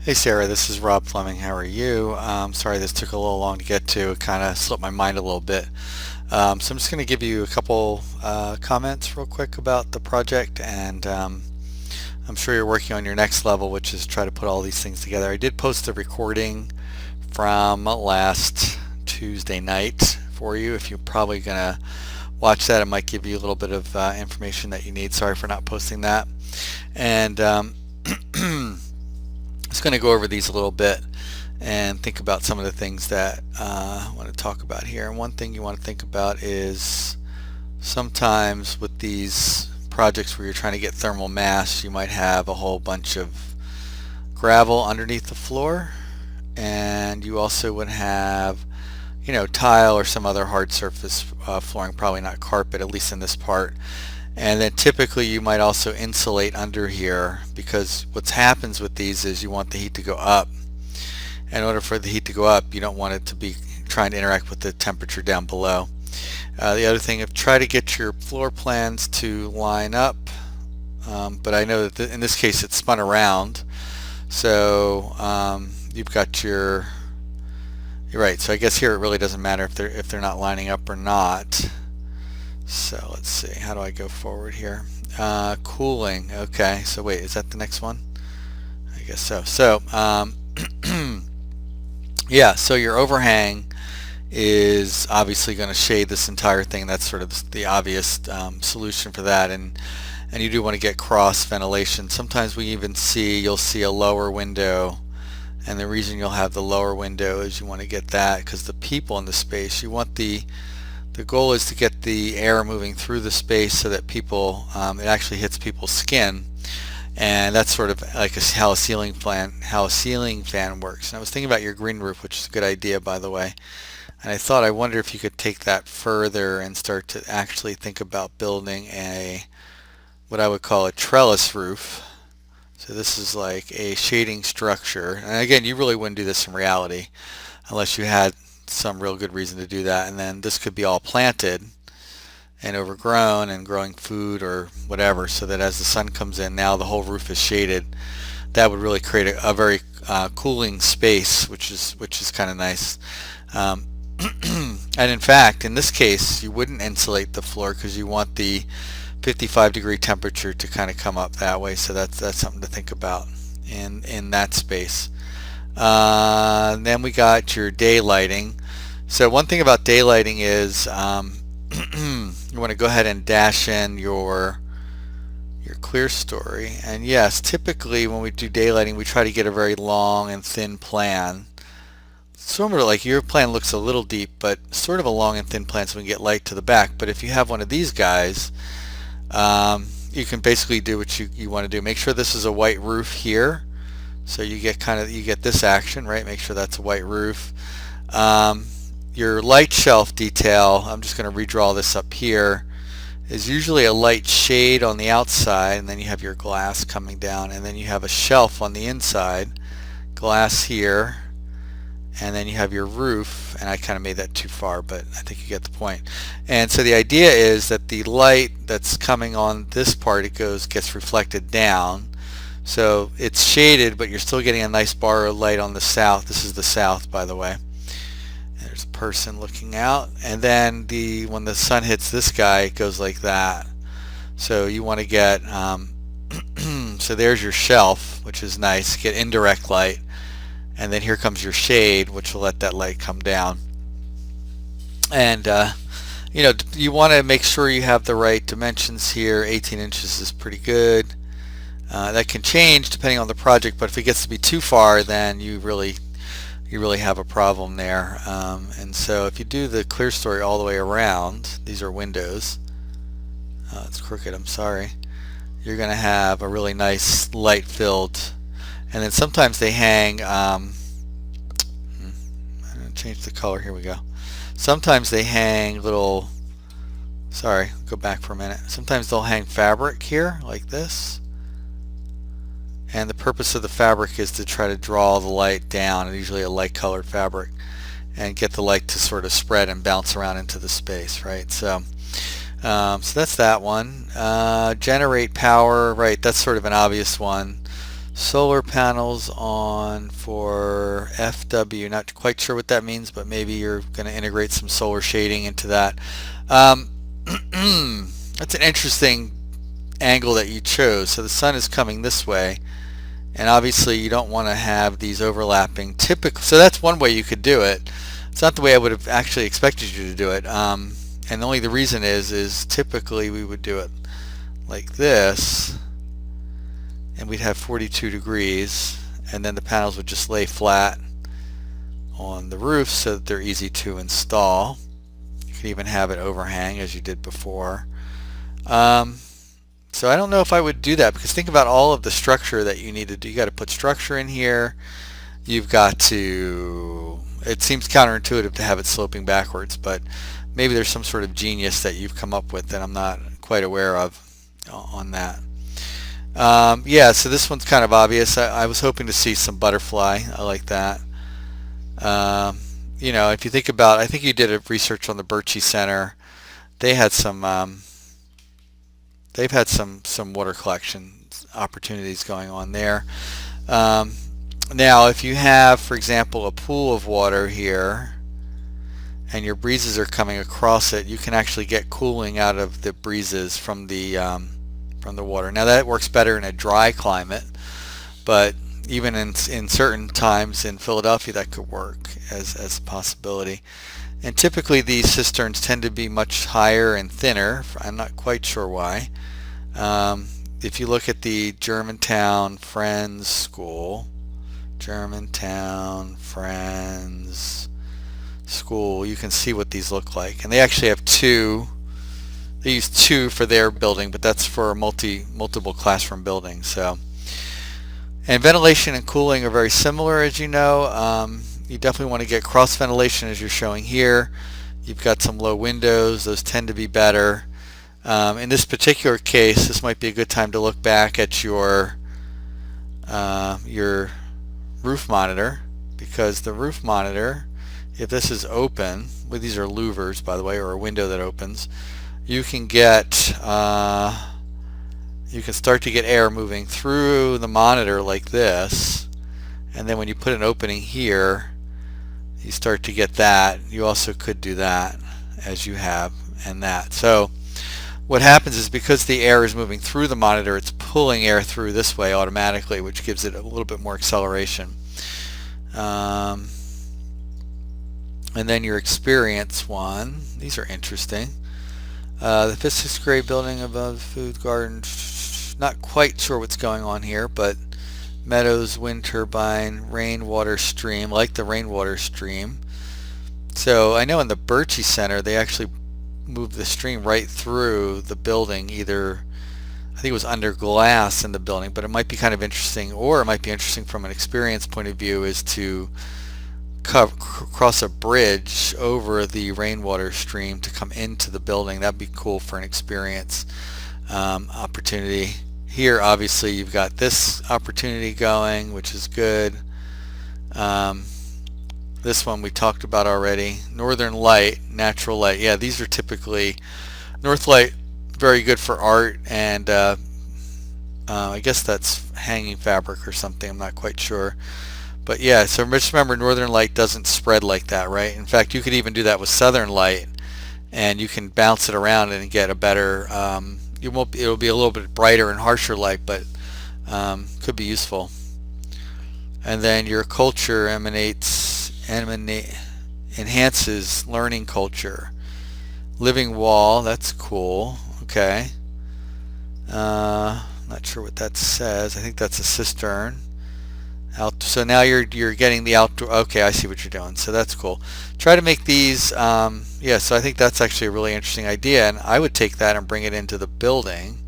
Hey Sarah, this is Rob Fleming. How are you? Sorry this took a little long to get to. It kind of slipped my mind a little bit. So I'm just going to give you a couple comments real quick about the project, and I'm sure you're working on your next level, which is try to put all these things together. I did post a recording from last Tuesday night for you. If you're probably going to watch that, it might give you a little bit of information that you need. Sorry for not posting that. And just going to go over these a little bit and think about some of the things that I want to talk about here. And one thing you want to think about is sometimes with these projects where you're trying to get thermal mass, you might have a whole bunch of gravel underneath the floor, and you also would have tile or some other hard surface flooring, probably not carpet, at least in this part. And then typically you might also insulate under here, because what happens with these is you want the heat to go up. In order for the heat to go up, you don't want it to be trying to interact with the temperature down below. The other thing, try to get your floor plans to line up, but I know that in this case it's spun around, so you've got you're right. So I guess here it really doesn't matter if they're not lining up or not. So let's see, how do I go forward here? Cooling. Okay, so wait, is that the next one? I guess so. So yeah, so your overhang is obviously going to shade this entire thing. That's sort of the obvious solution for that, and you do want to get cross ventilation. Sometimes you'll see a lower window, and the reason you'll have the lower window is you want to get that because the people in the space, you want the goal is to get the air moving through the space so that it actually hits people's skin, and that's sort of like how a ceiling fan works. And I was thinking about your green roof, which is a good idea, by the way. And I wonder if you could take that further and start to actually think about building what I would call a trellis roof. So this is like a shading structure. And again, you really wouldn't do this in reality unless you had some real good reason to do that. And then this could be all planted and overgrown and growing food or whatever, so that as the sun comes in, now the whole roof is shaded. That would really create a very cooling space, which is kind of nice. And in fact, in this case, you wouldn't insulate the floor because you want the 55-degree temperature to kind of come up that way. So that's something to think about in that space. Then we got your daylighting. So one thing about daylighting is you want to go ahead and dash in your clear story. And yes, typically when we do daylighting, we try to get a very long and thin plan. Sort of like your plan looks a little deep, but sort of a long and thin plan so we can get light to the back. But if you have one of these guys, you can basically do what you want to do. Make sure this is a white roof here, so you get this action, right? Make sure that's a white roof. Your light shelf detail, I'm just going to redraw this up here, is usually a light shade on the outside, and then you have your glass coming down, and then you have a shelf on the inside, glass here, and then you have your roof. And I kind of made that too far, but I think you get the point. And so the idea is that the light that's coming on this part, gets reflected down. So it's shaded, but you're still getting a nice bar of light on the south. This is the south, by the way. There's a person looking out, and then when the sun hits this guy, it goes like that. So you want to get so there's your shelf, which is nice. Get indirect light, and then here comes your shade, which will let that light come down. And you want to make sure you have the right dimensions here. 18 inches is pretty good. That can change depending on the project, but if it gets to be too far, then you really have a problem there. And so if you do the clear story all the way around, these are windows. It's crooked, I'm sorry. You're going to have a really nice light filled, and then sometimes they hang, I'm going to change the color, here we go. Sometimes they hang go back for a minute. Sometimes they'll hang fabric here like this. And the purpose of the fabric is to try to draw the light down, and usually a light colored fabric, and get the light to sort of spread and bounce around into the space, right? So that's that one. Generate power, right? That's sort of an obvious one. Solar panels on for FW. Not quite sure what that means, but maybe you're going to integrate some solar shading into that. Um, that's an interesting angle that you chose. So the sun is coming this way, and obviously you don't want to have these overlapping typical. So that's one way you could do it. It's not the way I would have actually expected you to do it. And only the reason is typically we would do it like this, and we'd have 42 degrees, and then the panels would just lay flat on the roof so that they're easy to install. You can even have it overhang as you did before. So I don't know if I would do that, because think about all of the structure that you need to do. You got to put structure in here. You've got to, it seems counterintuitive to have it sloping backwards, but maybe there's some sort of genius that you've come up with that I'm not quite aware of on that. Yeah, so this one's kind of obvious. I was hoping to see some butterfly. I like that. You know, if you think about, I think you did a research on the Birchie Center. They had some, they've had some water collection opportunities going on there. Now, if you have, for example, a pool of water here, and your breezes are coming across it, you can actually get cooling out of the breezes from the water. Now that works better in a dry climate, but even in certain times in Philadelphia that could work as a possibility. And typically these cisterns tend to be much higher and thinner. I'm not quite sure why. If you look at the Germantown Friends School, Germantown Friends School, you can see what these look like. And they actually have two. They use two for their building, but that's for a multiple classroom building. So, and ventilation and cooling are very similar, as you know. You definitely want to get cross ventilation, as you're showing here. You've got some low windows; those tend to be better. In this particular case, this might be a good time to look back at your roof monitor, because the roof monitor, if this is open, well, these are louvers, by the way, or a window that opens, you can get you can start to get air moving through the monitor like this, and then when you put an opening here, you start to get that. You also could do that as you have, and that. So what happens is, because the air is moving through the monitor, it's pulling air through this way automatically, which gives it a little bit more acceleration. And then your experience one, these are interesting. The 5th, 6th grade building above food garden, not quite sure what's going on here, but meadows, wind turbine, rainwater stream, like the rainwater stream. So I know in the Birchie Center they actually moved the stream right through the building, either I think it was under glass in the building, but it might be kind of interesting, or it might be interesting from an experience point of view, is to cross a bridge over the rainwater stream to come into the building. That'd be cool for an experience opportunity. Here obviously you've got this opportunity going, which is good. This one we talked about already. Northern light, natural light. Yeah, these are typically north light, very good for art, and I guess that's hanging fabric or something, I'm not quite sure. But yeah, so just remember, northern light doesn't spread like that, right? In fact, you could even do that with southern light, and you can bounce it around and get a better, it'll be a little bit brighter and harsher light, but could be useful. And then your culture enhances learning culture. Living wall, that's cool. Okay. Not sure what that says. I think that's a cistern. So now you're getting the outdoor. Okay, I see what you're doing. So that's cool. Try to make these. Yeah. So I think that's actually a really interesting idea, and I would take that and bring it into the building.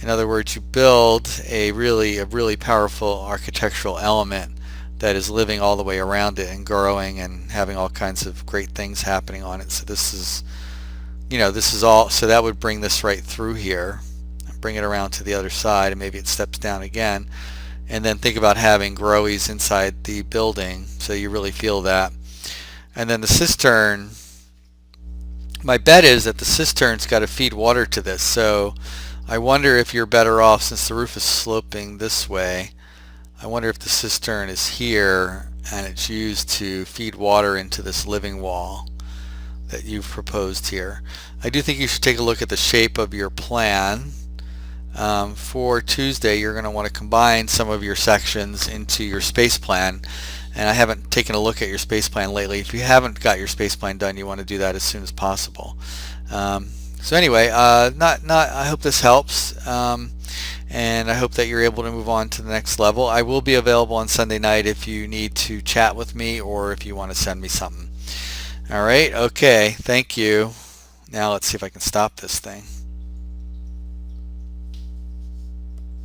In other words, you build a really powerful architectural element that is living all the way around it and growing and having all kinds of great things happening on it. So this is, this is all. So that would bring this right through here, and bring it around to the other side, and maybe it steps down again. And then think about having growies inside the building, so you really feel that. And then the cistern, my bet is that the cistern's got to feed water to this. So I wonder if you're better off, since the roof is sloping this way, I wonder if the cistern is here and it's used to feed water into this living wall that you've proposed here. I do think you should take a look at the shape of your plan. For Tuesday, you're going to want to combine some of your sections into your space plan, and I haven't taken a look at your space plan lately. If you haven't got your space plan done, you want to do that as soon as possible. So anyway, I hope this helps, and I hope that you're able to move on to the next level. I will be available on Sunday night if you need to chat with me or if you want to send me something. All right, okay, thank you. Now let's see if I can stop this thing.